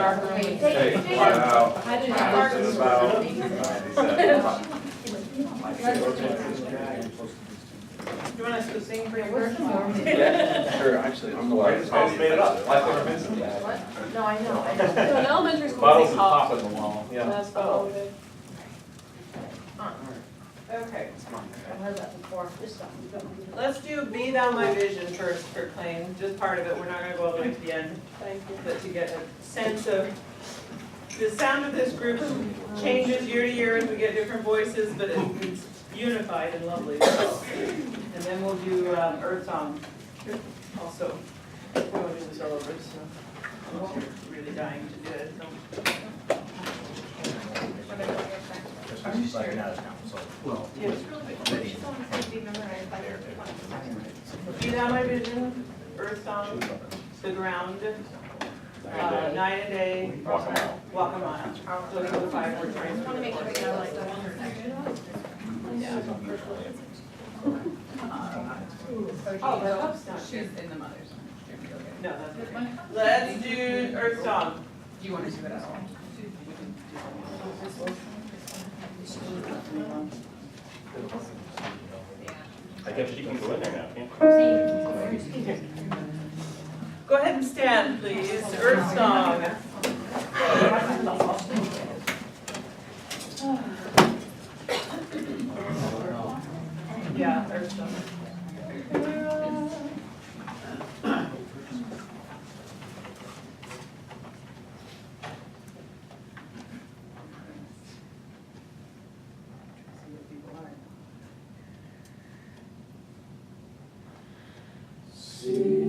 dark room. Hey, fly out. I didn't It's about 97. Do you want us to sing for you first? Yeah, sure, actually, I'm the one. I just made it up. I thought it was. What? No, I know. In elementary school, Bottles they of call. pop in the wall, yeah. That's what we did. Okay, I've heard that before. This stuff. let's do Be Thou My Vision first for Clayne, just part of it, we're not gonna go all the way to the end. Thank you. But to get a sense of, the sound of this group changes year to year as we get different voices, but it's unified and lovely. And then we'll do Earth Song also. We won't do this all over, so unless you're really dying to do it. So. Especially starting out of town, so. Well. Be Thou My Vision, Earth Song, The Ground, Night and Day, Walk a mile. Walk a Mile. Those are the 5 words. I want to make sure we got like that. Yeah. Oh, the hub's not. She's in the mother's. No, that's okay. Let's do Earth Song. Do you want to do it at all? I guess she can go in there now, can't she? Go ahead and stand, please. Earth Song. Yeah, Earth Song. See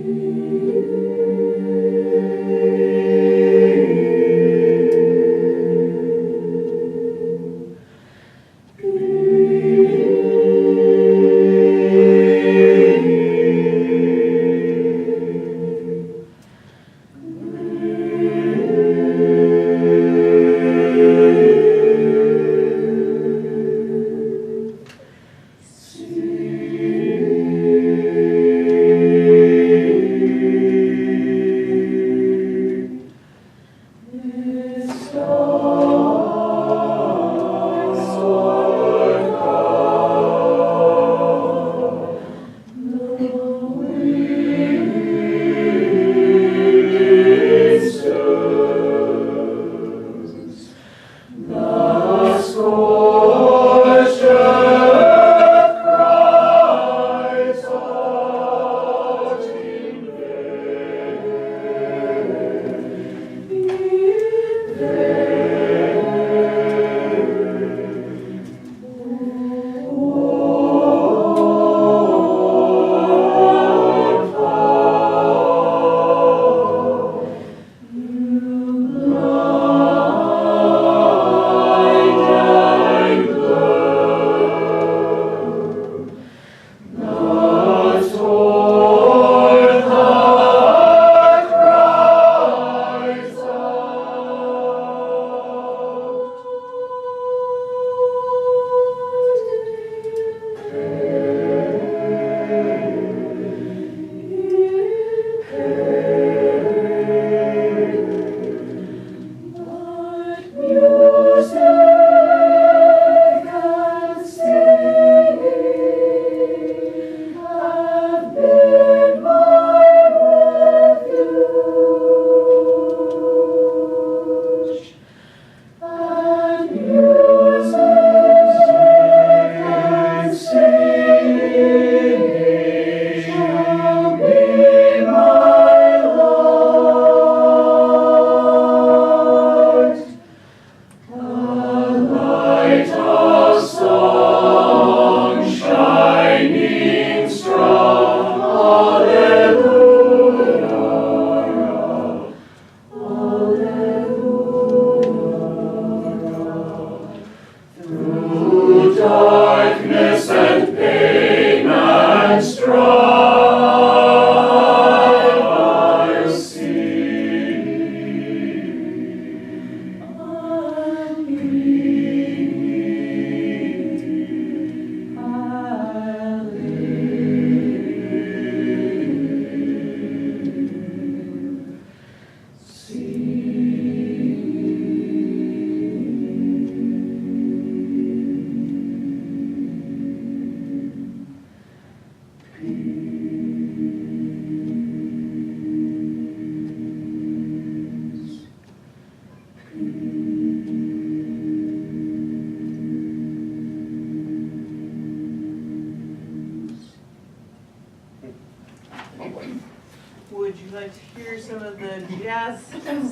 jazz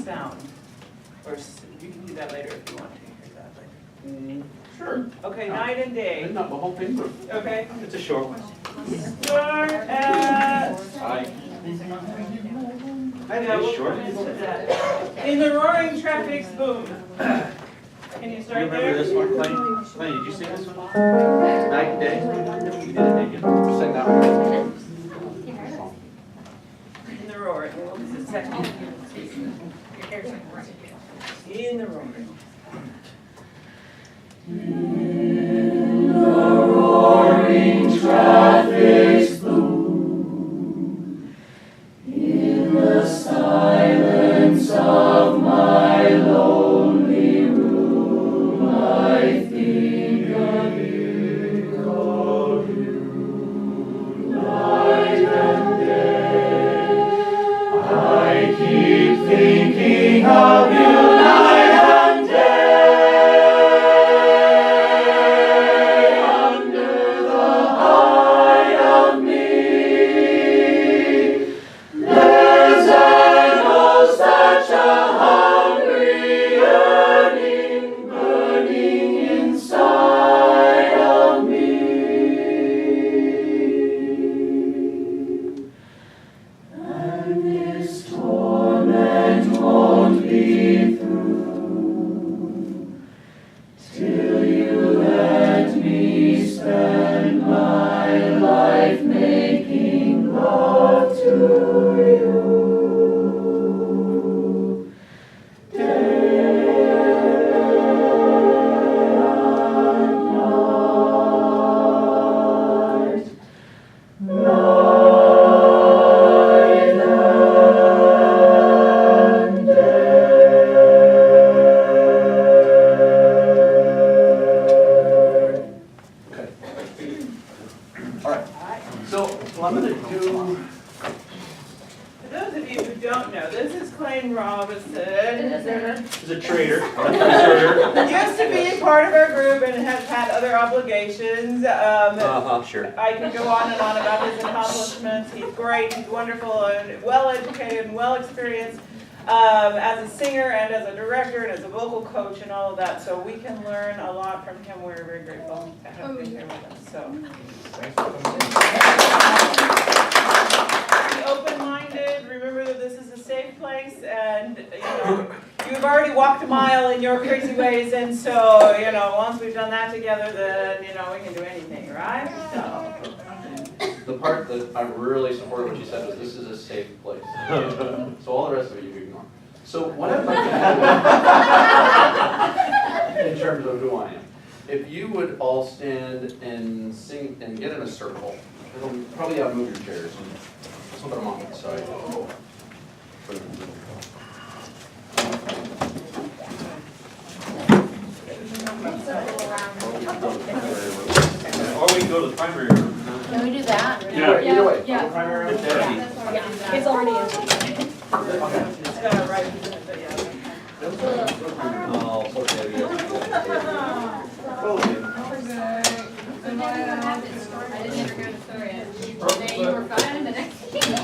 sound. Or you can do that later if you want to hear that later. Sure. Okay, night and day. Not the whole thing, but Okay. it's a short one. Start at. Yeah, we'll Short. come into that. In the roaring traffic's boom. Can you You start remember there? this one, Clayne? Clayne, did you sing this one? Night and Day? You did it, didn't you? Sing that one. In the roaring. This is second. In the roaring. For those of you who don't know, this is Clayne Robinson. He's a traitor. Used to be part of our group and has had other obligations. Sure. I can go on and on about his accomplishments. He's great, he's wonderful, and well-educated and well-experienced as a singer and as a director and as a vocal coach and all of that. So we can learn a lot from him. We're very grateful to have him here with us. So. Be open-minded. Remember that this is a safe place, and you've already walked a mile in your crazy ways, and so once we've done that together, then we can do anything, right? So. The part that I really supported what you said was this is a safe place. So all the rest of it you can ignore. So what I'd like to have in terms of who I am, if you would all stand and sing and get in a circle, it'll probably outmove your chairs. Just put them on the side. Or we can go to the primary room. Can we do that? Either way. Yeah. Primary room. Yeah. It's already empty. It's right, but yeah.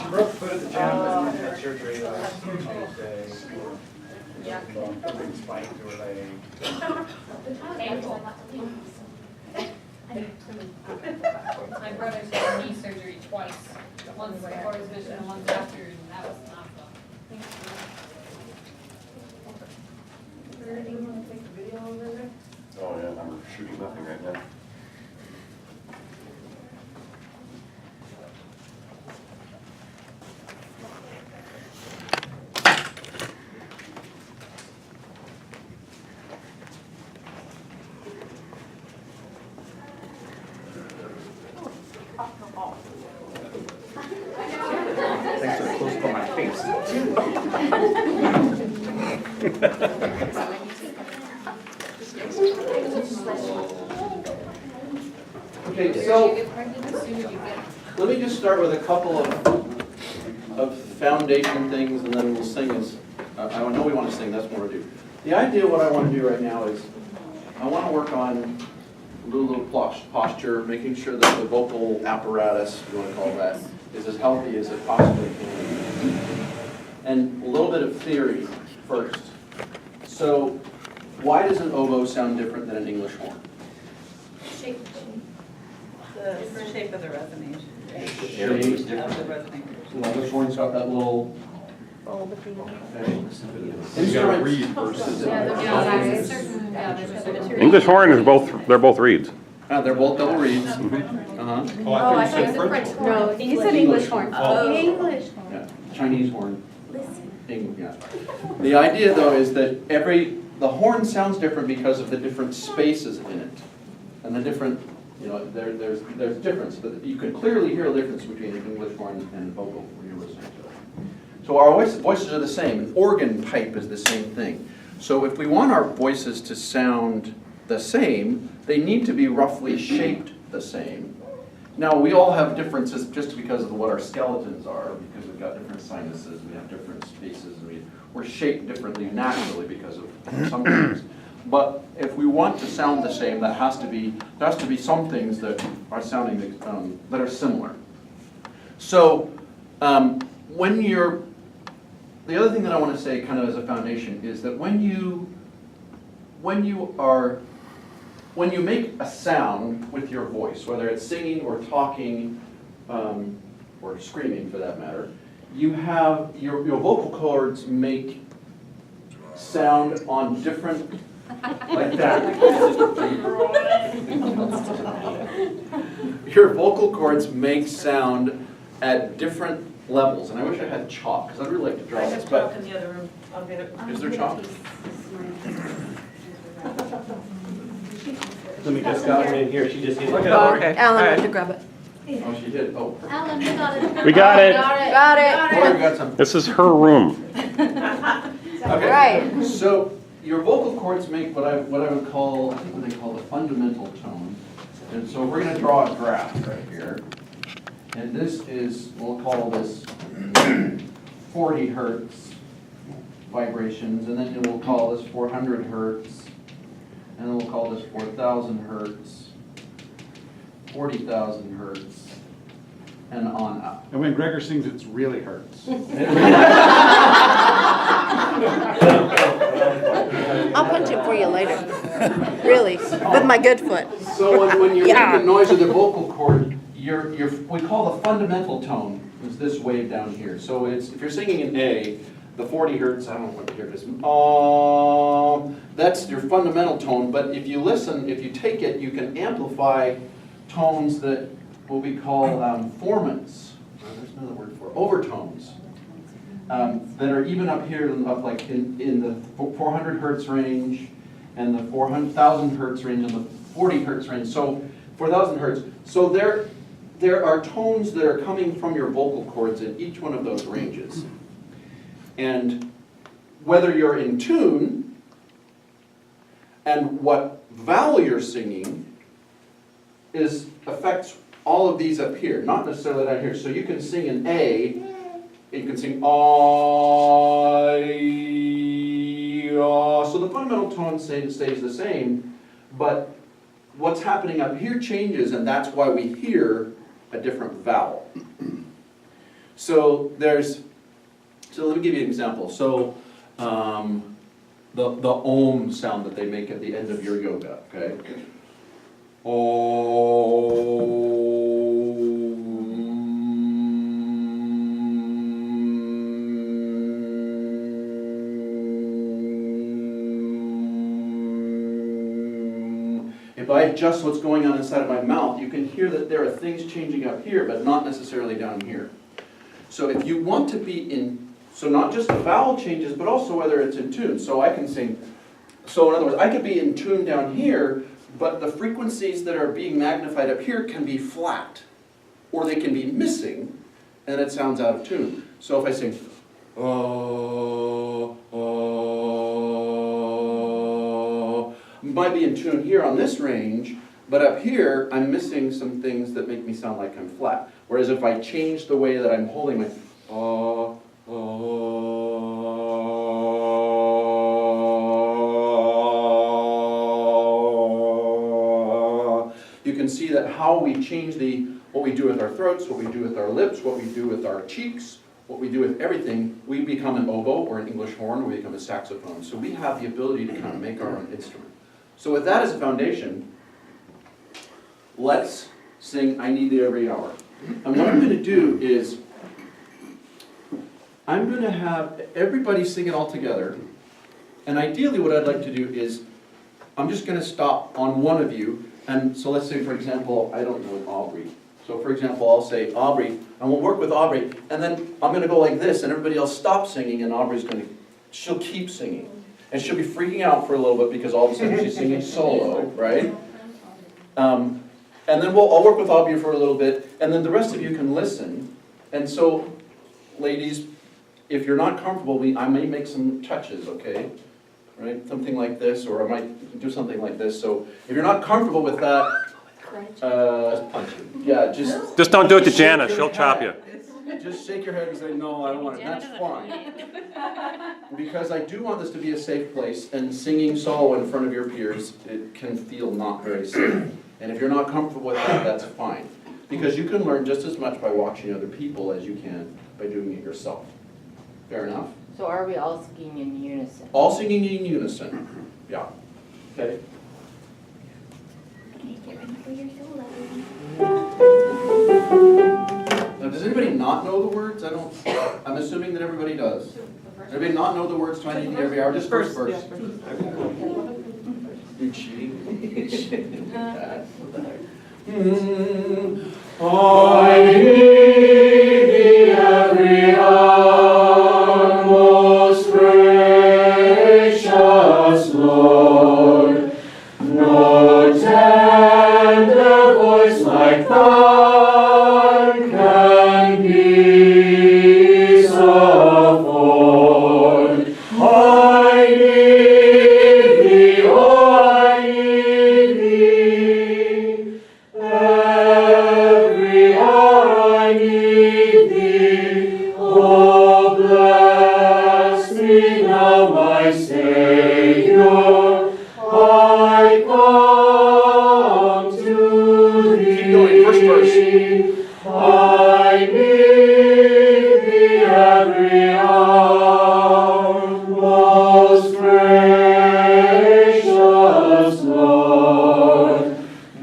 Brooke put at the gym, had surgery last Tuesday. Yeah. A big spike to her leg. My brother's had knee surgery twice, once before his mission and once after, and that was not fun. Oh yeah, I'm shooting nothing right now. Thanks for the close up on my face. Okay, so let me just start with a couple of foundation things, and then we'll sing as, I know we want to sing, that's more to do. The idea of what I want to do right now is, I want to work on a little posture, making sure that the vocal apparatus, if you want to call that, is as healthy as it possibly can. And a little bit of theory first. So why does an oboe sound different than an English horn? The shape of the resonation. Shape. Of the resonators. The English horn's got that little. Okay. You gotta read versus. English horn is they're both reeds. They're both double reeds. Oh, I thought you said French. No, he said English horn. Oh. English. Yeah, Chinese horn. Yeah. The idea though is that the horn sounds different because of the different spaces in it. And the different, there's difference, but you can clearly hear a difference between an English horn and vocal when you're listening to it. So our voices are the same. An organ pipe is the same thing. So if we want our voices to sound the same, they need to be roughly shaped the same. Now, we all have differences just because of what our skeletons are, because we've got different sinuses, we have different spaces, and we're shaped differently naturally because of some things. But if we want to sound the same, there has to be some things that are sounding that are similar. So the other thing that I want to say, kind of as a foundation, is that when you make a sound with your voice, whether it's singing or talking or screaming for that matter, you have your vocal cords make sound on different, like that. Your vocal cords make sound at different levels, and I wish I had chalk, because I'd really like to draw I this, have but chalk in the other room, I'll get it. is there chalk? Somebody just got one in here, she just needs to. Alan went to grab it. Oh, she did, oh. Alan, we got it. We got it. Got it. Oh, you got some. This is her room. Okay. Right. So your vocal cords make what I would call, I think what they call the fundamental tone. And so we're going to draw a graph right here. And this is, we'll call this 40 hertz vibrations. And then we'll call this 400 hertz. And then we'll call this 4,000 hertz, 40,000 hertz, and on up. And when Gregor sings, it really hurts. I'll punch it for you later. Really, with my good foot. So when you Yeah. make the noise of the vocal cord, we call the fundamental tone is this wave down here. So it's, if you're singing in A, the 40 hertz, I don't know what here it is, that's your fundamental tone, but if you listen, if you take it, you can amplify tones that what we call formants, there's another word for it, overtones, that are even up here, up like in the 400 hertz range, and the 400,000 hertz range, and the 40 hertz range, so 4,000 hertz. So there are tones that are coming from your vocal cords in each one of those ranges. And whether you're in tune and what vowel you're singing affects all of these up here, not necessarily down here. So you can sing an A, and you can sing so the fundamental tone stays the same, but what's happening up here changes, and that's why we hear a different vowel. So let me give you an example. So the om sound that they make at the end of your yoga, okay? If I adjust what's going on inside of my mouth, you can hear that there are things changing up here, but not necessarily down here. So if you want to be in, so not just the vowel changes, but also whether it's in tune. So I can sing, so in other words, I could be in tune down here, but the frequencies that are being magnified up here can be flat, or they can be missing, and it sounds out of tune. So if I sing, might be in tune here on this range, but up here, I'm missing some things that make me sound like I'm flat. Whereas if I change the way that I'm holding my, you can see that how we change what we do with our throats, what we do with our lips, what we do with our cheeks, what we do with everything, we become an oboe or an English horn, or we become a saxophone. So we have the ability to kind of make our own instrument. So with that as a foundation, let's sing I Need Thee Every Hour. And what I'm going to do is, I'm going to have everybody sing it all together. And ideally what I'd like to do is, I'm just going to stop on one of you. And so let's say, for example, I don't know Aubrey. So for example, I'll say Aubrey, and we'll work with Aubrey. And then I'm going to go like this, and everybody else stops singing, and Aubrey's going to, she'll keep singing. And she'll be freaking out for a little bit because all of a sudden she's singing solo, right? And then I'll work with Aubrey for a little bit, and then the rest of you can listen. And so, ladies, if you're not comfortable, I may make some touches, okay? Right? Something like this, or I might do something like this. So if you're not comfortable with that, yeah, Just don't do it to Jana, she'll chop you. just shake your head and say, no, I don't want it. That's fine. Because I do want this to be a safe place, and singing solo in front of your peers, it can feel not very safe. And if you're not comfortable with that, that's fine. Because you can learn just as much by watching other people as you can by doing it yourself. Fair enough? So are we all singing in unison? All singing in unison. Yeah. Okay. Now, does anybody not know the words? I'm assuming that everybody does. Does everybody not know the words to I Need Thee Every Hour? Just first verse. You're cheating. I need thee every hour, most gracious Lord. No tender voice like thine can peace afford. I need thee, oh, I need thee. Every hour I need thee. Oh, bless me now, my Savior. I come to thee. Keep going, first verse. I need thee every hour, most gracious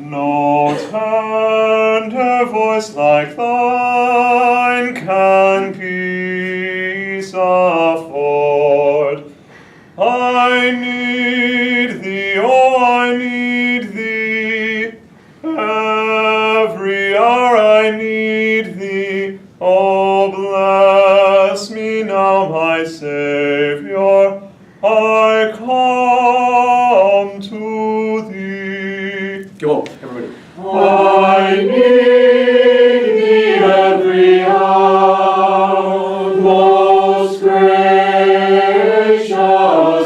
Lord. No tender voice like thine can peace afford. I need thee, oh, I need thee. Every hour I need thee. Oh, bless me now, my Savior. I come to thee. Go, everybody. I need thee every hour, most gracious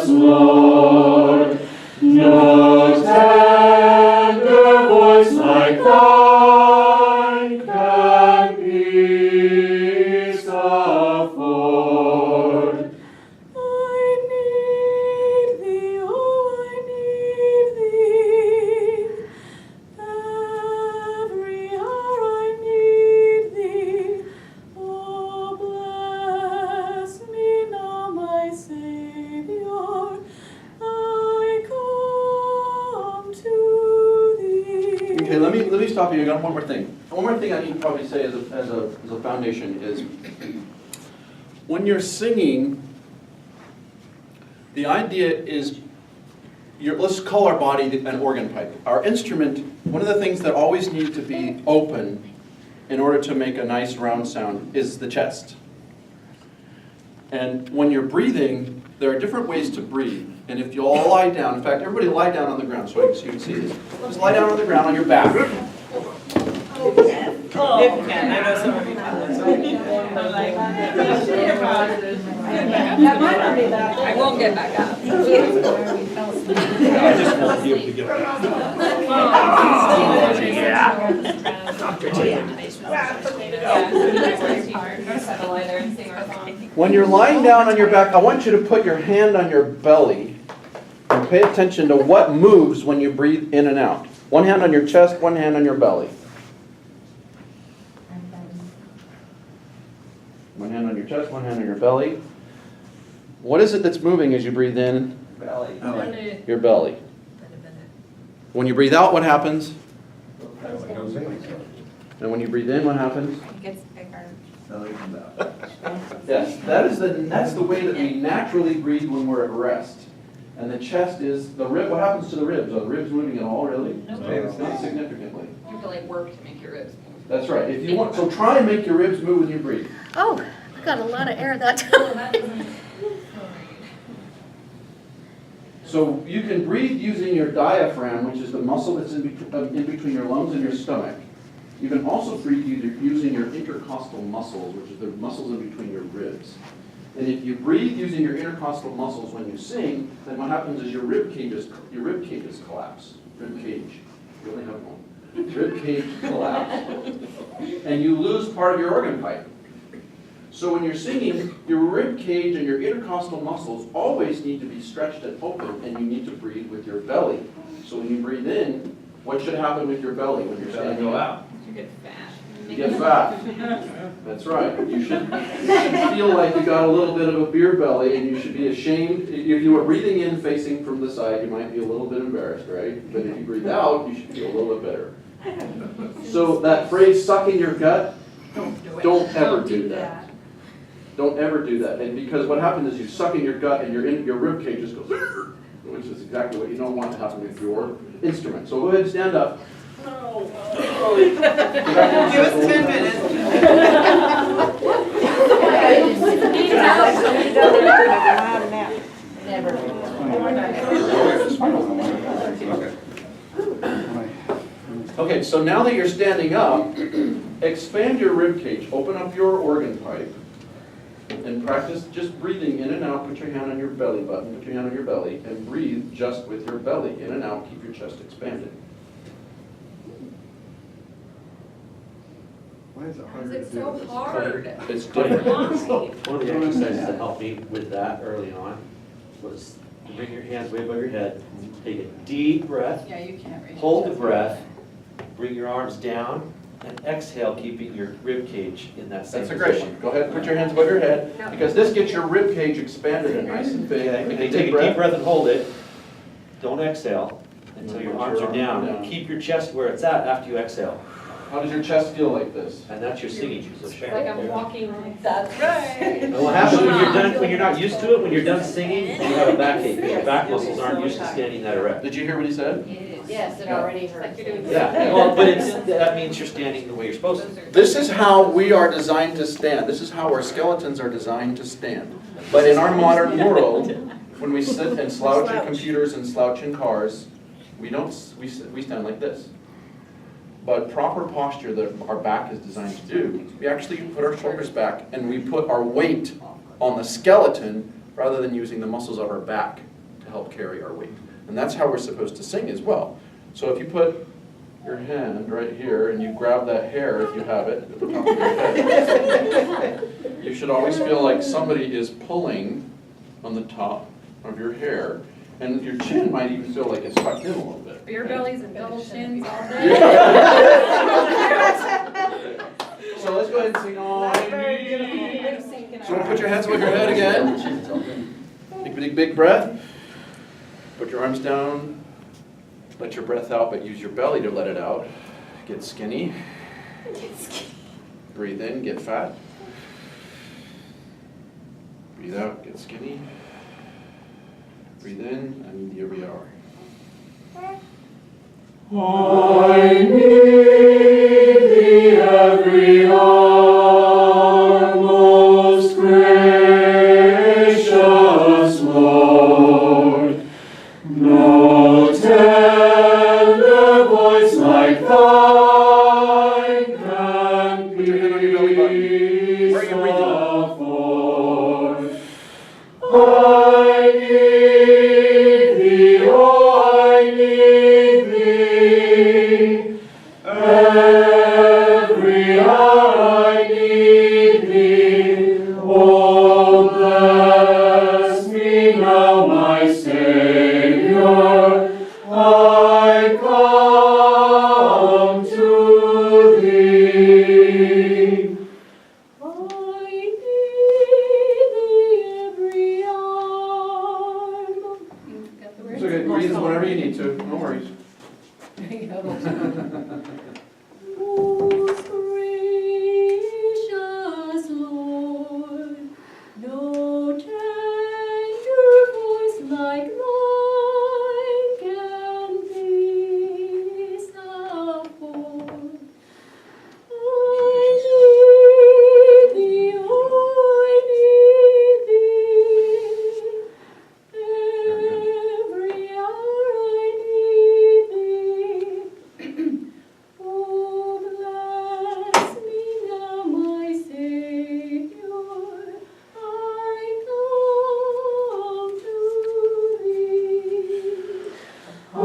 Lord. No tender voice like thine can peace afford. I need thee, oh, I need thee. Every hour I need thee. Oh, bless me now, my Savior. I come to thee. Okay, let me stop you. I got one more thing. One more thing I need to probably say as a foundation is, when you're singing, the idea is, let's call our body an organ pipe. Our instrument, one of the things that always need to be open in order to make a nice round sound is the chest. And when you're breathing, there are different ways to breathe. And if you all lie down, in fact, everybody lie down on the ground so you can see this. Just lie down on the ground on your back. If you can, I know some of you can. I won't get back up. I just won't be able to get up. When you're lying down on your back, I want you to put your hand on your belly and pay attention to what moves when you breathe in and out. One hand on your chest, one hand on your belly. My One hand on your chest, one hand on your belly. What is it that's moving as you breathe in? Belly. Your belly. When you breathe out, what happens? And when you breathe in, what happens? It gets bigger. Belly comes out. Yes, that's the way that we naturally breathe when we're at rest. And the chest is the rib. What happens to the ribs? Are the ribs moving at all, really? Not significantly. You have to like work to make your ribs move. That's right. If you want, so try and make your ribs move when you breathe. Oh, I got a lot of air that time. So you can breathe using your diaphragm, which is the muscle that's in between your lungs and your stomach. You can also breathe using your intercostal muscles, which is the muscles in between your ribs. And if you breathe using your intercostal muscles when you sing, then what happens is your rib cages collapse. Rib cage. You only have one. Rib cage collapse. And you lose part of your organ pipe. So when you're singing, your rib cage and your intercostal muscles always need to be stretched and open, and you need to breathe with your belly. So when you breathe in, what should happen with your belly when you're standing Go up? out. You get fat. You get fat. That's right. You should feel like you got a little bit of a beer belly, and you should be ashamed. If you were breathing in facing from the side, you might be a little bit embarrassed, right? But if you breathe out, you should feel a little bit better. So that phrase, suck in your gut, don't ever do that. Don't ever do that. And because what happens is you suck in your gut and your rib cage just goes, which is exactly what you don't want to happen with your instrument. So go ahead and stand up. Give us 10 minutes. Okay, so now that you're standing up, expand your rib cage, open up your organ pipe, and practice just breathing in and out. Put your hand on your belly button, put your hand on your belly, and breathe just with your belly, in and out, keep your chest expanded. Why is it harder It's to do so this? hard. It's different. One of the exercises that helped me with that early on was to bring your hands way above your head, take a deep breath, Yeah, you can't reach. hold the breath, bring your arms down, and exhale, keeping your rib cage in that same That's a great position. one. Go ahead and put your hands above your head, because this gets your rib cage expanded and nice and big. Okay, Take and a take deep a deep breath. breath and hold it. Don't exhale until your Put arms your are down. arms And down. keep your chest where it's at after you exhale. How does your chest feel like this? And that's your singing position. Like I'm walking like that. Right. And what happens when you're not used to it, when you're done singing, you have a backache, because your back muscles aren't used to standing that erect. Did you hear what he said? Yes, it already hurts. Yeah, well, but that means you're standing the way you're supposed to. This is how we are designed to stand. This is how our skeletons are designed to stand. But in our modern world, when we sit and slouch in computers and slouch in cars, we stand like this. But proper posture that our back is designed to do, we actually put our shoulders back and we put our weight on the skeleton rather than using the muscles of our back to help carry our weight. And that's how we're supposed to sing as well. So if you put your hand right here and you grab that hair, if you have it, at the top of your head, you should always feel like somebody is pulling on the top of your hair. And your chin might even feel like it's tucked in a little bit. Beer bellies and double chins all day. So let's go ahead and sing on. So put your hands above your head again. Take a big breath. Put your arms down. Let your breath out, but use your belly to let it out. Get skinny. Breathe in, get fat. Breathe out, get skinny. Breathe in, and here we are. I need thee every hour, most gracious Lord. No tender voice like thine can please afford. I need thee, oh, I need thee. Every hour I need thee. Oh, bless me now, my Savior. I come to thee. I need It's okay, read it whenever you need to, no worries. Most gracious Lord, no tender voice like thine can peace afford. I need thee, oh, I need thee. Every hour I need thee. Oh, bless me now, my Savior, I come to thee. I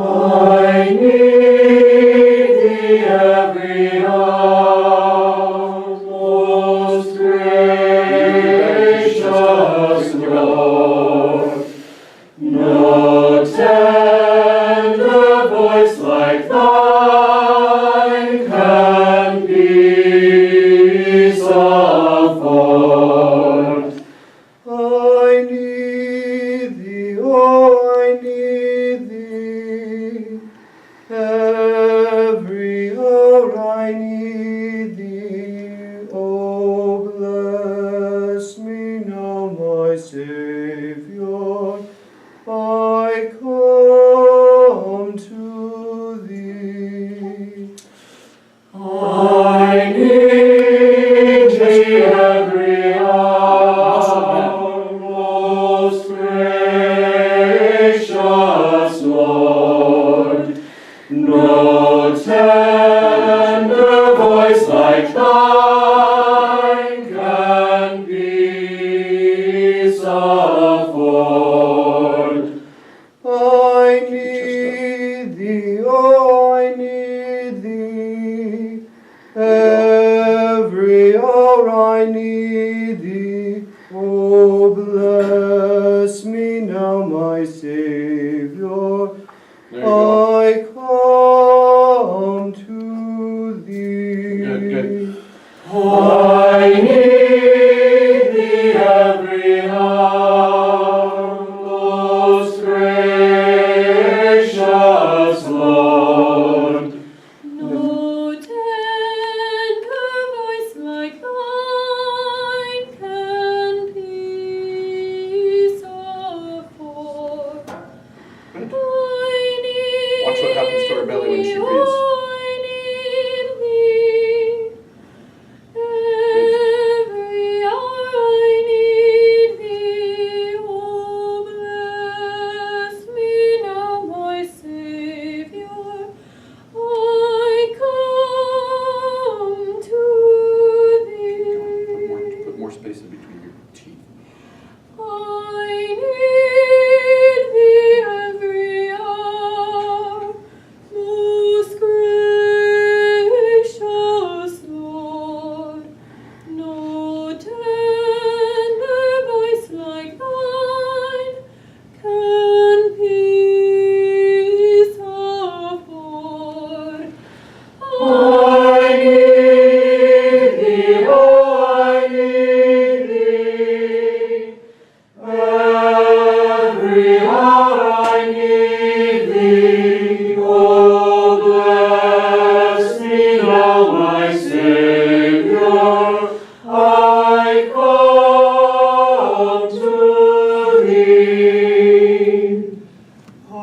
need thee every hour, most gracious Lord. No tender voice like thine can peace afford. I need thee, oh, I need thee. Every hour I need thee. Oh, bless me now, my Savior. I come to thee. I need thee every hour, most gracious Lord. No tender voice like thine can peace afford. I need thee, oh, I need thee. Every hour I need thee. Oh, bless me now, my Savior. I come to thee. Good. I need thee every hour, most gracious Lord. No tender voice like thine can peace afford. Watch what happens to her belly when she reads. I need thee. Every hour I need thee. Oh, bless me now, my Savior. I come to thee. Put more space in between your teeth. I need thee every hour, most gracious Lord. No tender voice like thine can peace afford. I need thee, oh, I need thee. Every hour I need thee. Oh, bless me now, my Savior. I come to thee. I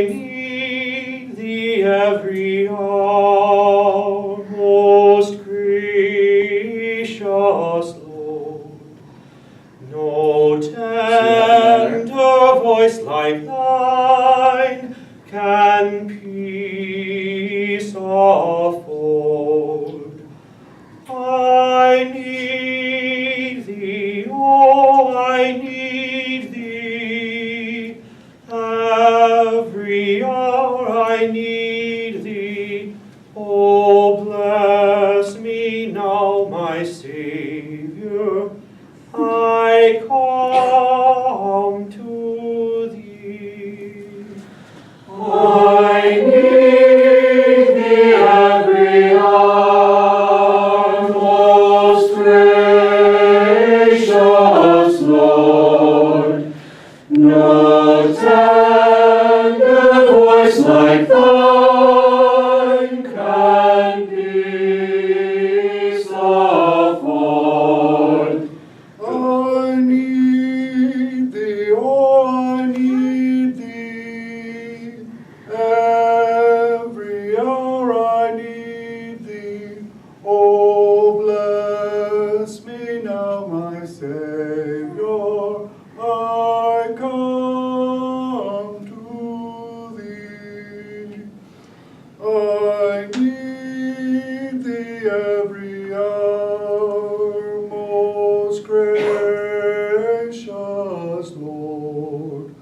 need thee every hour, most gracious Lord. No tender voice like thine can peace afford. I need thee, oh, I need thee. Every hour I need thee. Oh, bless me now, my Savior. I come to thee. I need thee every tender voice like thine can peace afford. I need thee, oh, I need thee. Every hour I need thee. Oh, bless me now, my Savior. I come to thee. I need thee every hour, most gracious Lord.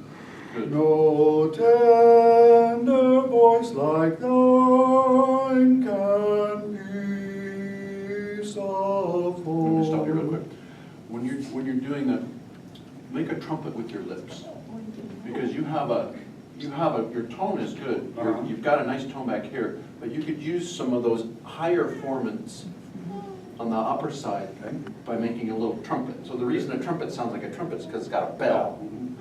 No tender voice like thine can peace afford. Let me stop you real quick. When you're doing that, make a trumpet with your lips, because your tone is good. You've got a nice tone back here, but you could use some of those higher formants on the upper side by making a little trumpet. So the reason a trumpet sounds like a trumpet is because it's got a bell.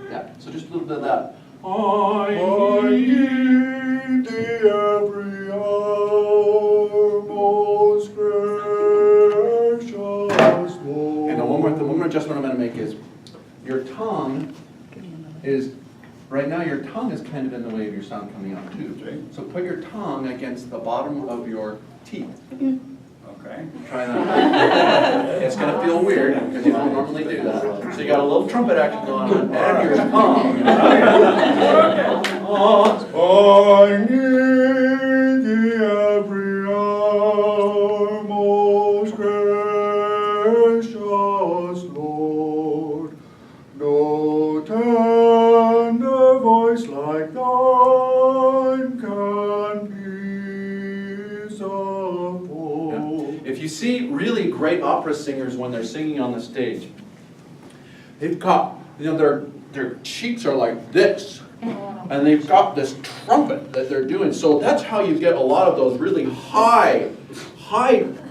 Yeah. So just a little bit of that. I need thee every hour, most gracious Lord. And one more adjustment I'm going to make is your tongue is. Right now, your tongue is kind of in the way of your sound coming out too. So put your tongue against the bottom of your teeth. Okay. Try that. It's going to feel weird because you don't normally do that. So you got a little trumpet action going on, and your tongue. I need thee every hour, most gracious Lord. No tender voice like thine can peace afford. If you see really great opera singers when they're singing on the stage, they've got, their cheeks are like this, and they've got this trumpet that they're doing. So that's how you get a lot of those really high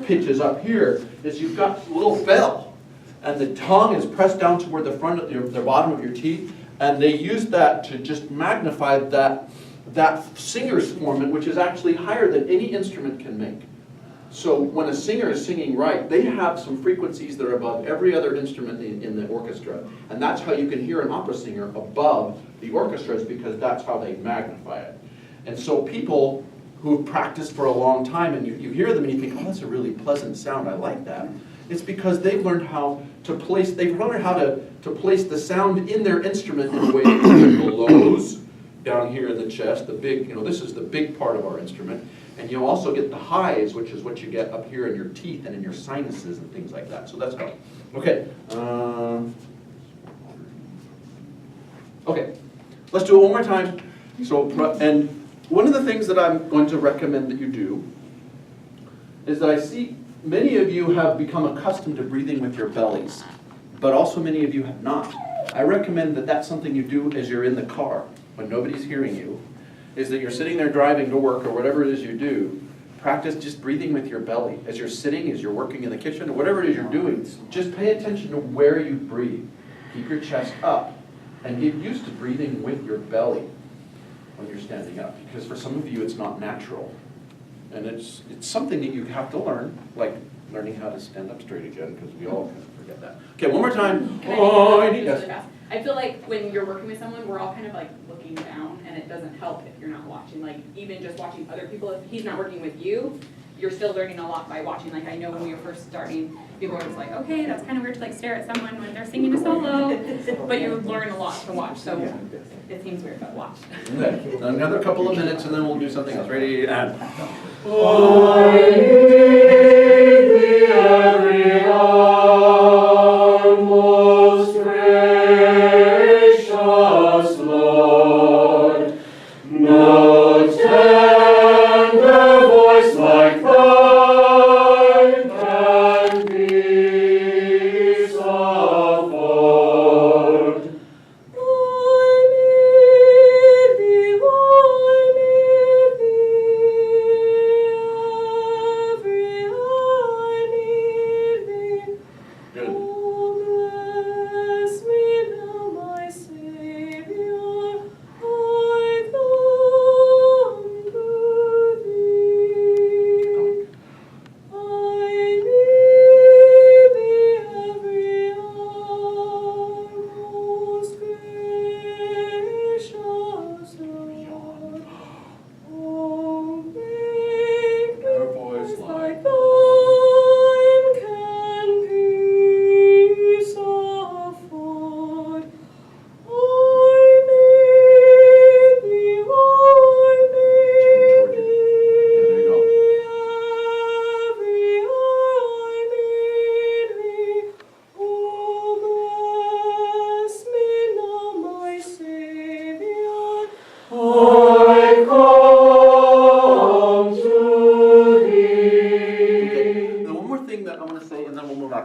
pitches up here, is you've got a little bell, and the tongue is pressed down toward the front of the bottom of your teeth, and they use that to just magnify that singer's formant, which is actually higher than any instrument can make. So when a singer is singing right, they have some frequencies that are above every other instrument in the orchestra. And that's how you can hear an opera singer above the orchestras, because that's how they magnify it. And so people who've practiced for a long time, and you hear them and you think, oh, that's a really pleasant sound, I like that. It's because they've learned how to place, to place the sound in their instrument in a way that the lows down here in the chest, the big, this is the big part of our instrument. And you also get the highs, which is what you get up here in your teeth and in your sinuses and things like that. So that's how. Okay. Okay. Let's do it one more time. So, and one of the things that I'm going to recommend that you do is that I see many of you have become accustomed to breathing with your bellies, but also many of you have not. I recommend that that's something you do as you're in the car when nobody's hearing you. Is that you're sitting there driving to work or whatever it is you do, practice just breathing with your belly. As you're sitting, as you're working in the kitchen, or whatever it is you're doing, just pay attention to where you breathe. Keep your chest up, and get used to breathing with your belly when you're standing up. Because for some of you, it's not natural. And it's something that you have to learn, like learning how to stand up straight again, because we all kind of forget that. Okay, one more time. I feel like when you're working with someone, we're all kind of like looking down, and it doesn't help if you're not watching. Like even just watching other people, if he's not working with you, you're still learning a lot by watching. Like I know when we were first starting, people were just like, okay, that's kind of weird to like stare at someone when they're singing a solo, but you learn a lot to watch. So it seems weird, but watch. Okay, another couple of minutes, and then we'll do something else. Ready? And. Most gracious Lord, no tender voice like thine can peace afford. I need thee, every hour.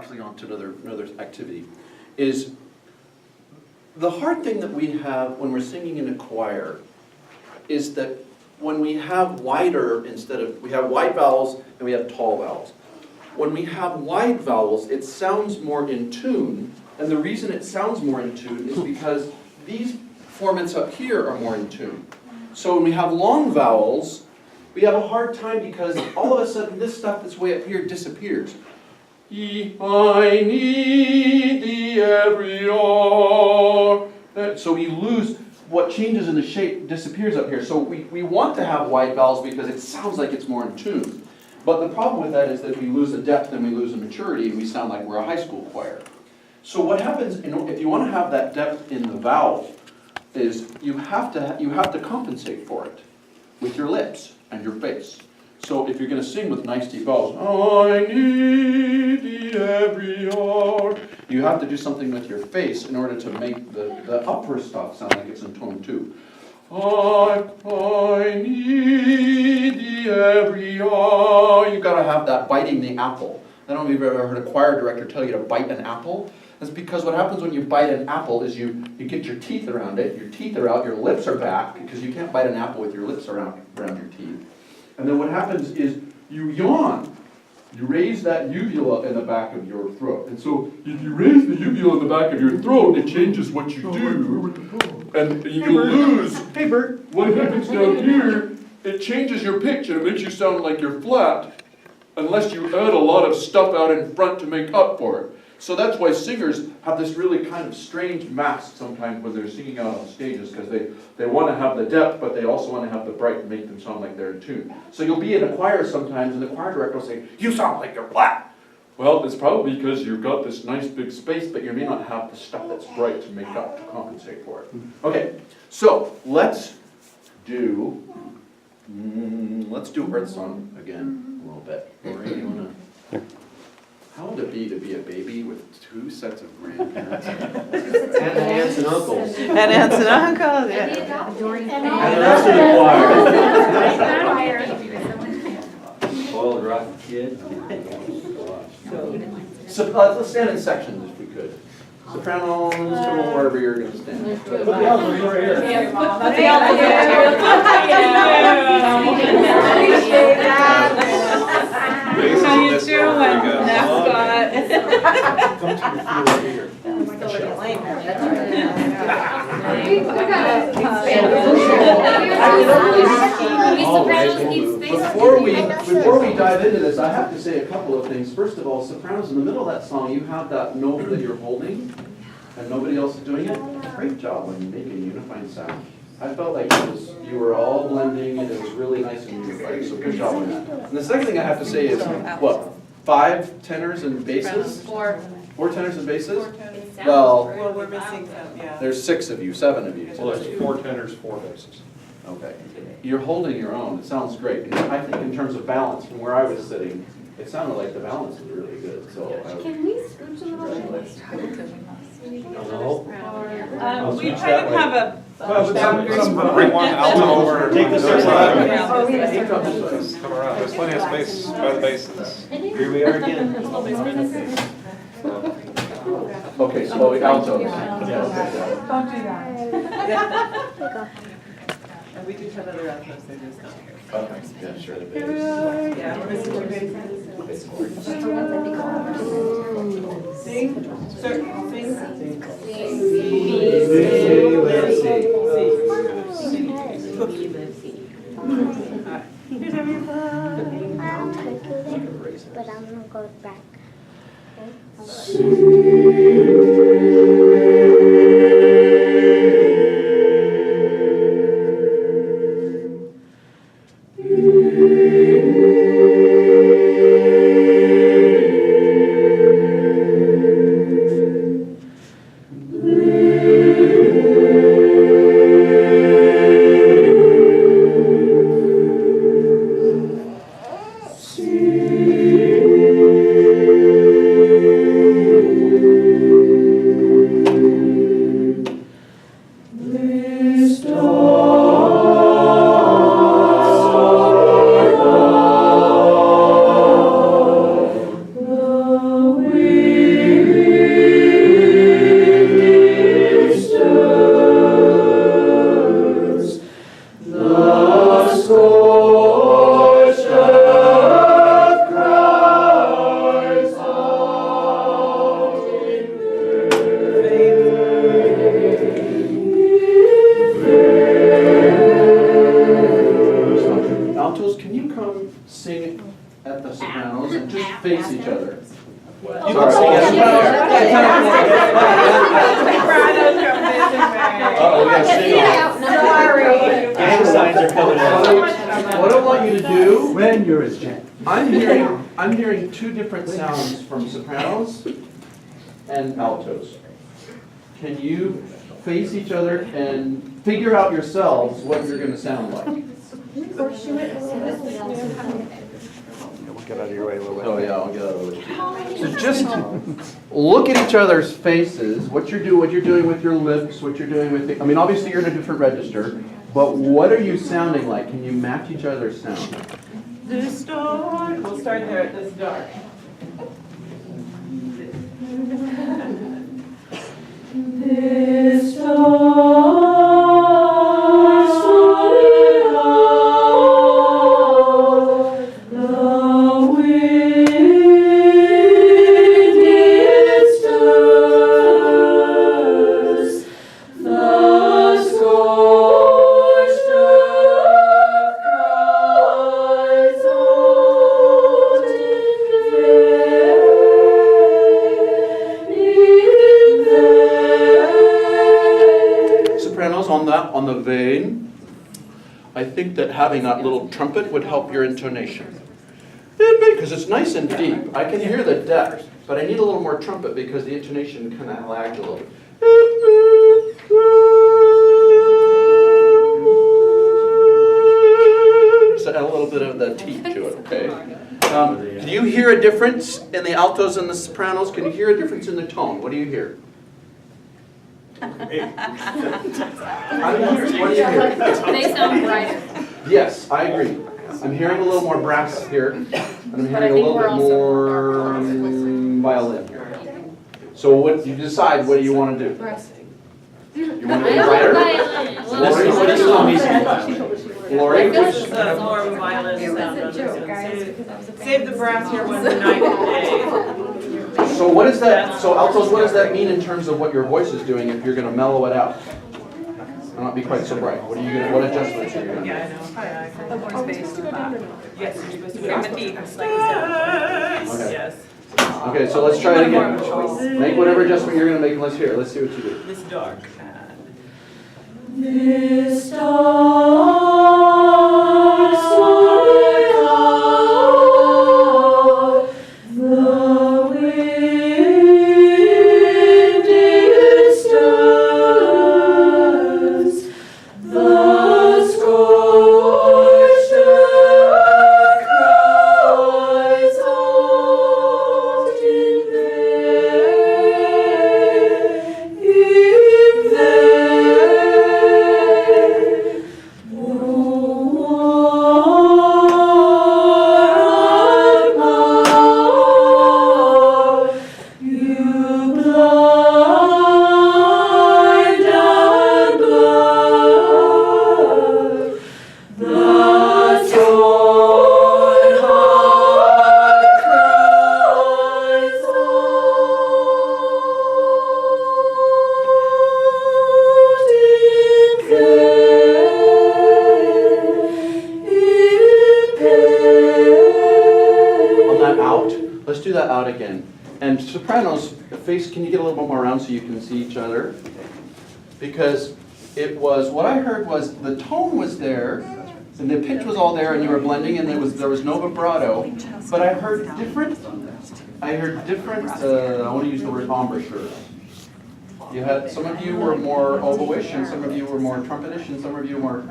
actually on to another activity, is the hard thing that we have when we're singing in a choir is that when we have wider we have wide vowels and we have tall vowels. When we have wide vowels, it sounds more in tune, and the reason it sounds more in tune is because these formants up here are more in tune. So when we have long vowels, we have a hard time because all of a sudden this stuff that's way up here disappears. E, I need thee every hour. So we lose, what changes in the shape disappears up here. So we want to have wide vowels because it sounds like it's more in tune. But the problem with that is that we lose the depth and we lose the maturity and we sound like we're a high school choir. So what happens, if you want to have that depth in the vowel, is you have to compensate for it with your lips and your face. So if you're going to sing with nice deep vowels, I need thee every hour, you have to do something with your face in order to make the upper stuff sound like it's in tone too. I need thee every hour. You've got to have that biting the apple. I don't know if you've ever heard a choir director tell you to bite an apple. That's because what happens when you bite an apple is you get your teeth around it, your teeth are out, your lips are back, because you can't bite an apple with your lips around your teeth. And then what happens is you yawn. You raise that uvula in the back of your throat. And so if you raise the uvula in the back of your throat, it changes what you do. And you lose. Hey, Bert. What happens down here, it changes your pitch and it makes you sound like you're flat, unless you add a lot of stuff out in front to make up for it. So that's why singers have this really kind of strange mask sometimes when they're singing out on stages, because they want to have the depth, but they also want to have the bright and make them sound like they're in tune. So you'll be in a choir sometimes, and the choir director will say, you sound like you're flat. Well, it's probably because you've got this nice big space, but you may not have the stuff that's bright to make up, to compensate for it. Okay, so let's do Earth Song again a little bit. Maureen, you want to? How would it be to be a baby with 2 sets of grandparents? And aunts and uncles. And aunts and uncles, And the yeah. adopted. And the rest of the choir. Spoiled rotten kid. So let's stand in sections if we could. Sopranos, come on, wherever you're going to stand. Put the alto over here. How you doing, mascot? Come to your feet over here. Before we dive into this, I have to say a couple of things. First of all, sopranos, in the middle of that song, you have that note that you're holding, and nobody else is doing it. Great job when you make a unifying sound. I felt like you were all blending, and it was really nice and unified, so good job on that. And the second thing I have to say is, what, 5 tenors and basses? 4 tenors and basses? Well, we're missing some, yeah. there's 6 of you, 7 of you. Well, there's 4 tenors, 4 basses. Okay. You're holding your own. It sounds great. And I think in terms of balance, from where I was sitting, it sounded like the balance was really good. So Can we scooch a little bit? We kind of have a. Bring one alto over. Take the Come side. around, there's plenty of space by the basses. Here we are again. okay, so altos. Don't do that. And we do have other altos, they're just not here. Okay, yeah, sure. The bass. Yeah, we're missing 2 basses. Sing, sir, sing. Here's everyone. I'm calculating, but I'm gonna go back. just face each other. You Sorry. can sing it. Uh-oh, we gotta sing on. Gang signs are coming out. What I want you to do, When you're a gent. I'm hearing two different sounds from sopranos and altos. Can you face each other and figure out yourselves what you're gonna sound like? Get out of your way a little bit. Oh yeah, I'll get out of the way. So just look at each other's faces, what you're doing with your lips, what you're doing with the, I mean, obviously you're in a different register, but what are you sounding like? Can you match each other's sound? This dark, we'll start there at this dark. This dark solid hour, the wind it stirs, the scorched earth cries out in vain. Sopranos on the vein. I think that having that little trumpet would help your intonation. Because it's nice and deep. I can hear the depth, but I need a little more trumpet because the intonation kind of lags a little. So add a little bit of the teeth to it, okay? Do you hear a difference in the altos and the sopranos? Can you hear a difference in the tone? What do you hear? What do you hear? They sound brighter. Yes, I agree. I'm hearing a little more brass here, and I'm But I hearing a think little we're bit also more violin here. So what you decide, what do you want to do? You want to be brighter? Listen, What do you want? Lori, This is which, more of a violin sound on this one. Save the brass here one for night and day. so what is that, so altos, what does that mean in terms of what your voice is doing if you're going to mellow it out? And not be quite so bright. What are you going to, what adjustments are you going to Yeah, I make? know. Yeah, I The voice base to the back. Yes, you're supposed to. From the teeth, like you said. Okay. Yes. Okay, so let's try it again. Make whatever adjustment you're going to make and let's hear it. Let's see what you do. This dark. This dark solid hour, the wind it stirs, the scorched earth cries out in On that out, let's do that out again. And sopranos, face, can you get a little bit more around so you can see each other? Because it was, what I heard was the tone was there, and the pitch was all there, and you were blending, and there was no vibrato, but I heard different, I want to use the word embouchures. You had, some of you were more oboish, and some of you were more trumpetish, and some of you were,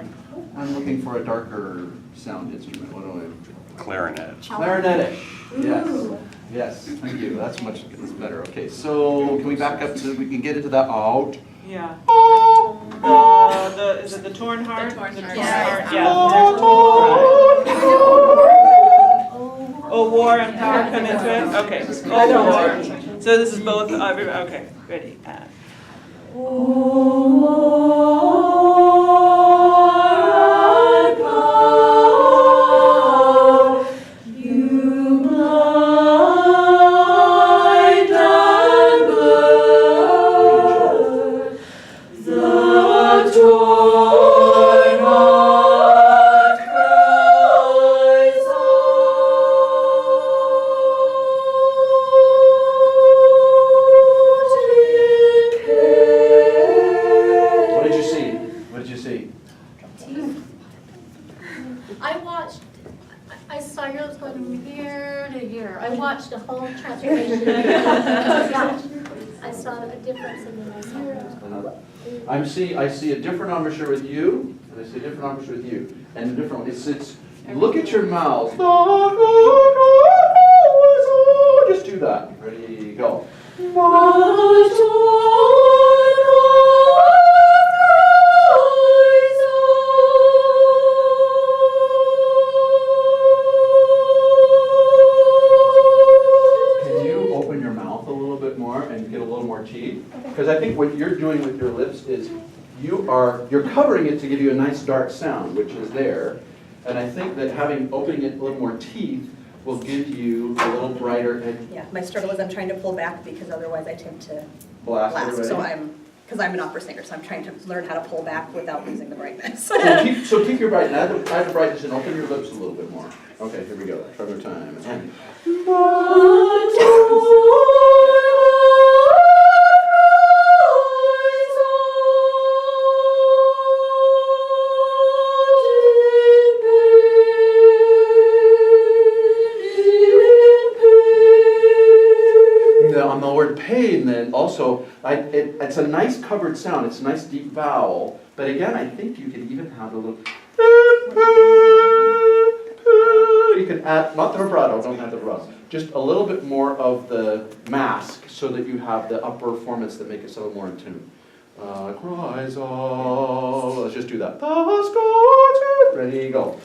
I'm looking for a darker sound instrument, what do I? Clarinet. Clarinetish, yes, yes, thank you, that's better, okay, so can we back up so we can get into that out? Yeah. Is it the torn heart? The torn The heart. torn Yeah. heart, yeah. Oh, war and power come into it? Okay. Oh, war. So this is both, okay, ready. I watched, I saw your lips going from here to here. I watched a whole transformation. I saw a difference and then I saw yours going. I see a different embouchure with you, and I see a different embouchure with you, and a different one. It's look at your mouth. Just do that. Ready, go. Can you open your mouth a little bit more and get a little more teeth? Because I think what you're doing with your lips is you're covering it to give you a nice dark sound, which is there. And I think that opening it a little more teeth will give you a little brighter and Yeah, my struggle is I'm trying to pull back because otherwise I tend to blast blast. it So already. because I'm an opera singer, so I'm trying to learn how to pull back without losing the brightness. So keep your brightness, add the brightness and open your lips a little bit more. Okay, here we go. Try one more time. And on the word pain, then also, it's a nice covered sound. It's a nice deep vowel. But again, I think you could even have a little. You can add, not the vibrato, don't add the vibrato. Just a little bit more of the mask so that you have the upper formants that make it sound more in tune. Cries all. Let's just do that. Ready, go.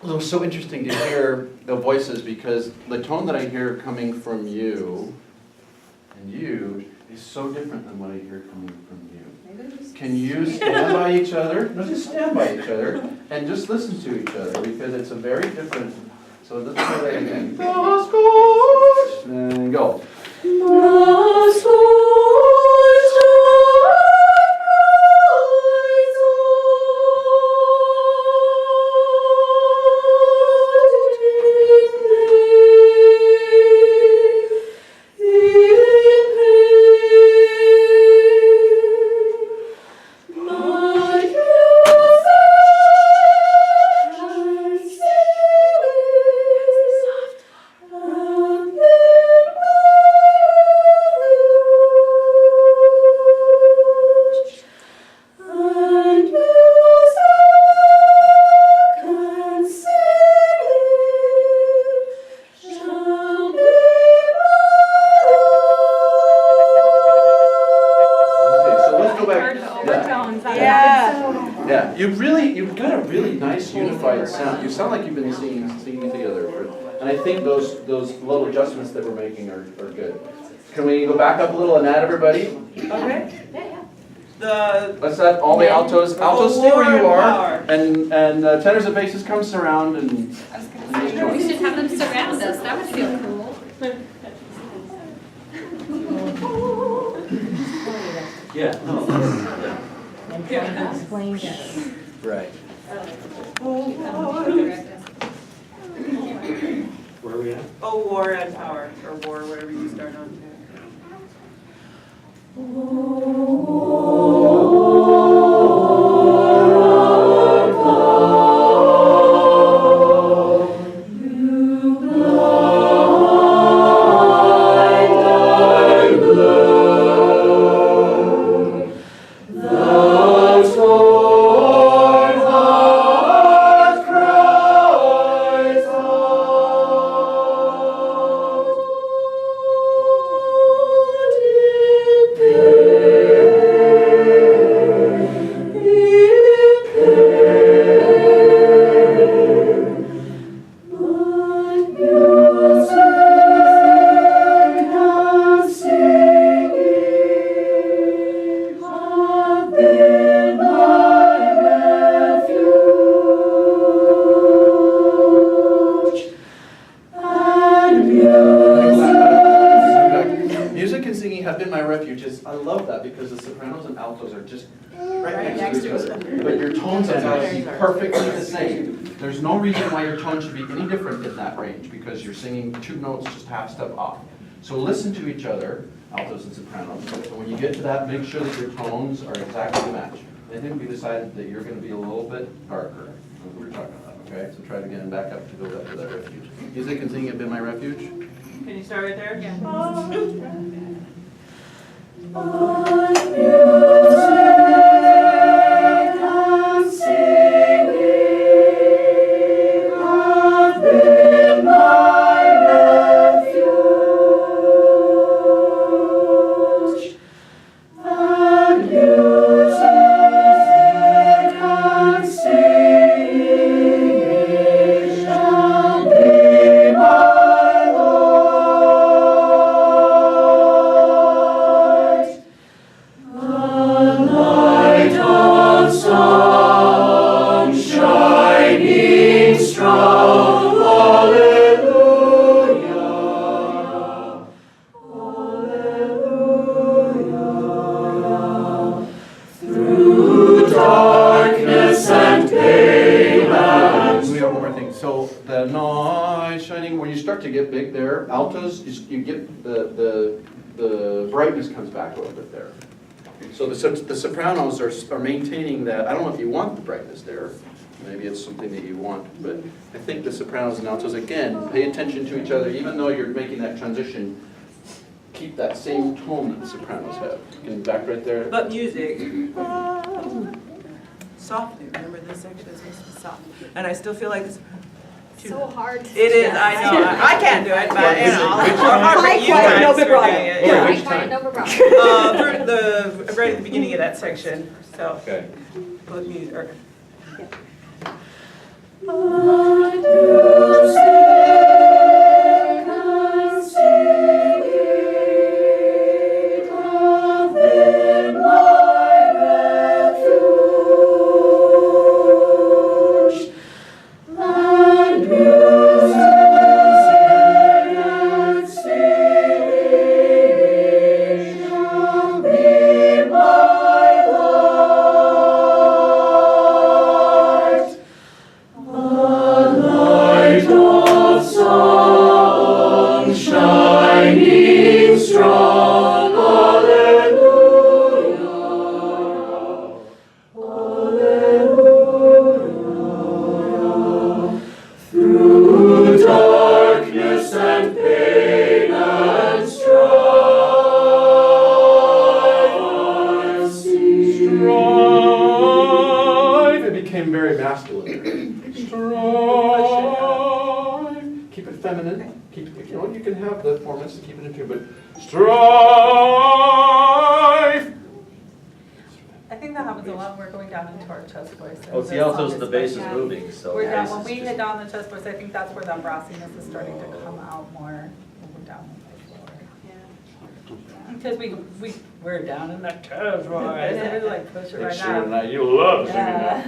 It was so interesting to hear the voices because the tone that I hear coming from you and you is so different than what I hear coming from you. Can you stand by each other? No, just stand by each other and just listen to each other because it's a very different. So let's try that again. And go. You've got a really nice unified sound. You sound like you've been singing together. And I think those little adjustments that we're making are good. Can we go back up a little and add everybody? Okay. Let's add all the altos. Altos, stay where you are. And tenors and basses come surround and We should have them surround us, that would feel cool. Yeah, no, And trying to explain this. right. where are we at? Oh, war and power, or war, whatever you start on. Amen. sopranos and altos are just right next to each other. But your tones have got to be perfectly the same. There's no reason why your tone should be any different in that range, because you're singing 2 notes just half step off. So listen to each other, altos and sopranos, and when you get to that, make sure that your tones are exactly matched. I think we decided that you're going to be a little bit darker, as we were talking about, okay? So try to get back up to go back to that refuge. Music and singing have been my refuge. Can you start right there? Yeah. Altos, you get the brightness comes back a little bit there. So the sopranos are maintaining that. I don't know if you want the brightness there. Maybe it's something that you want, but I think the sopranos and altos, again, pay attention to each other. Even though you're making that transition, keep that same tone that the sopranos have. Can you back right there? But music. Softly, remember this section is supposed to be soft. And I still feel like it's So hard. It is, I know, I can't do it, but you know, High you choir, guys no for vibrato. doing it. Yeah. Which time? No vibrato. Right at the beginning of that section, so. Okay. Let me, or. Oh, it's the altos, the bass is moving, so. We're down, bass when is we just- hit down the chest voice, I think that's where that brassiness is starting to come out more when we're down in the lower. Because we're down in the chest voice, and we like push it right now. You love singing that.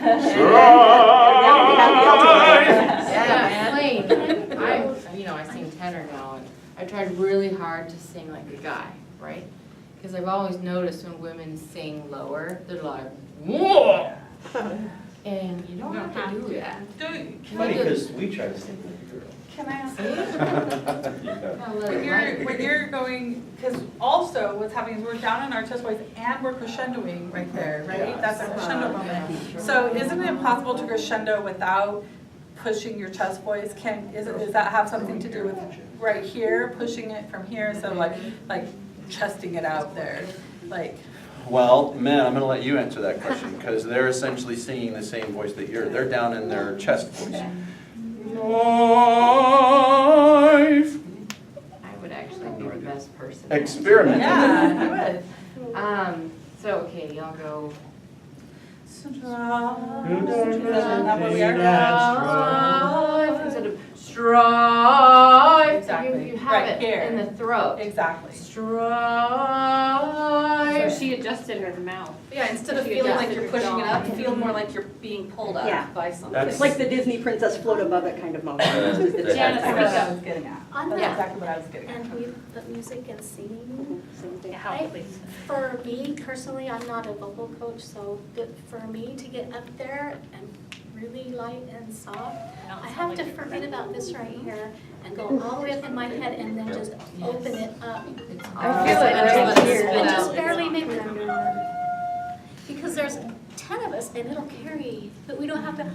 Yeah, Clayne, I sing tenor now, and I tried really hard to sing like a guy, right? Because I've always noticed when women sing lower, they're like, whoa! And you don't have to do that. Funny, because we try to sing like a girl. Can I ask you? When you're going, because also what's happening is we're down in our chest voice and we're crescendoing right there, right? That's a crescendo moment. So isn't it possible to crescendo without pushing your chest voice? Does that have something to do with right here, pushing it from here, so like chesting it out there, like? Well, men, I'm going to let you answer that question because they're essentially singing the same voice that they're down in their chest voice. Life. I would actually be the best person. Experiment. Yeah, I would. So, okay, y'all go. Strong. Is that where we are? Is instead of strive, Exactly. you have Right it here. in the throat. Exactly. Strive. So she adjusted her mouth. Yeah, instead of She feeling like adjusted you're her pushing it jaw. up, feel more like you're being pulled up Yeah. by something. That's- Like the Disney princess float above it kind of moment. Janice, That's what I was getting at. On That's that, exactly what I was getting at. and the music and singing, How, please? for me personally, I'm not a vocal coach, so for me to get up there and really light and soft, I have to forget about this right here and go all the way up in my head and then just open it up. I feel it right here. And just barely make it. Because there's 10 of us and it'll carry, but we don't have to,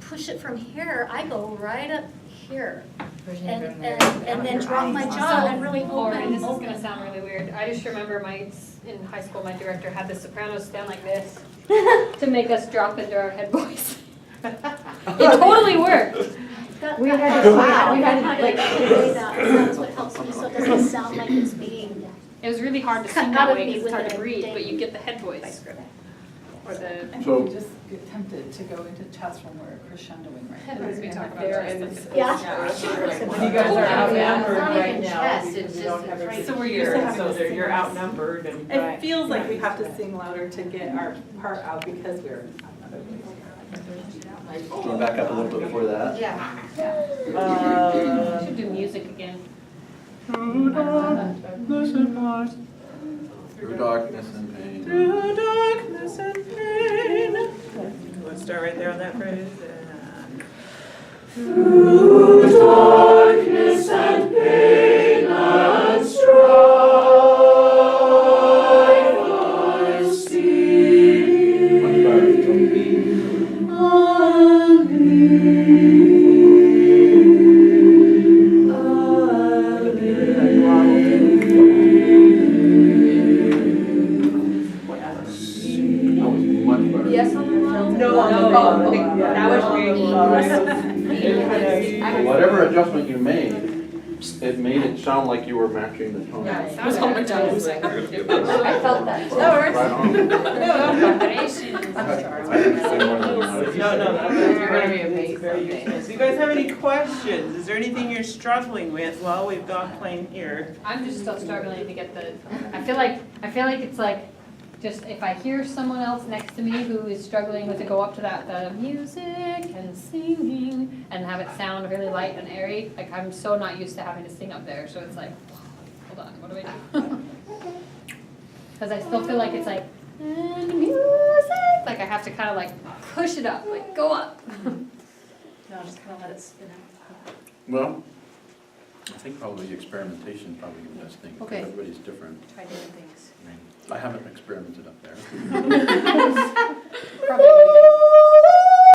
push it from here. I go right up here and then drop my jaw and really Lauren, this is open. gonna sound really weird. I just remember in high school, my director had the sopranos stand like this to make us drop into our head voice. It totally worked. We had to wow. That's what helps me so it doesn't sound like it's being. It was really hard to Cut sing out that of way me because it's with hard to a breathe, ding. but you get the head voice. Or the, I think So- we just get tempted to go into chest when we're crescendoing right now. Because we talk about There chest, and like, Yeah. When you guys are outnumbered Not right even now, chest, because it's we just don't have the everything So we're used to here, having so to they're- sing you're this. outnumbered and. It feels like we have to sing louder to get our part out because we're. Do you want to back up a little bit before that? Yeah. we should do music again. Through darkness and pain. Through darkness and pain. Let's start right there on that phrase. Through darkness and pain and strife, I see. Much better from B. That was much better. Yes on the wall? No, on the No. phone. That was Whatever adjustment you made, it made it sound like you were matching the tone. That was how much I was like. I felt that. Right on. No, You're gonna be that's amazed very someday. useful. Do you guys have any questions? Is there anything you're struggling with? Well, we've got Clayne here. I'm just still struggling to get the, I feel like it's like, just if I hear someone else next to me who is struggling with to go up to that, the music and singing and have it sound really light and airy, like I'm so not used to having to sing up there, so it's like, hold on, what do I do? Because I still feel like it's like, and music, like I have to kind of like push it up, like go up. No, just kind of let it spin out. Well, I think probably experimentation is probably the best thing, because Okay. everybody's different. Try different things. I haven't experimented up there. Probably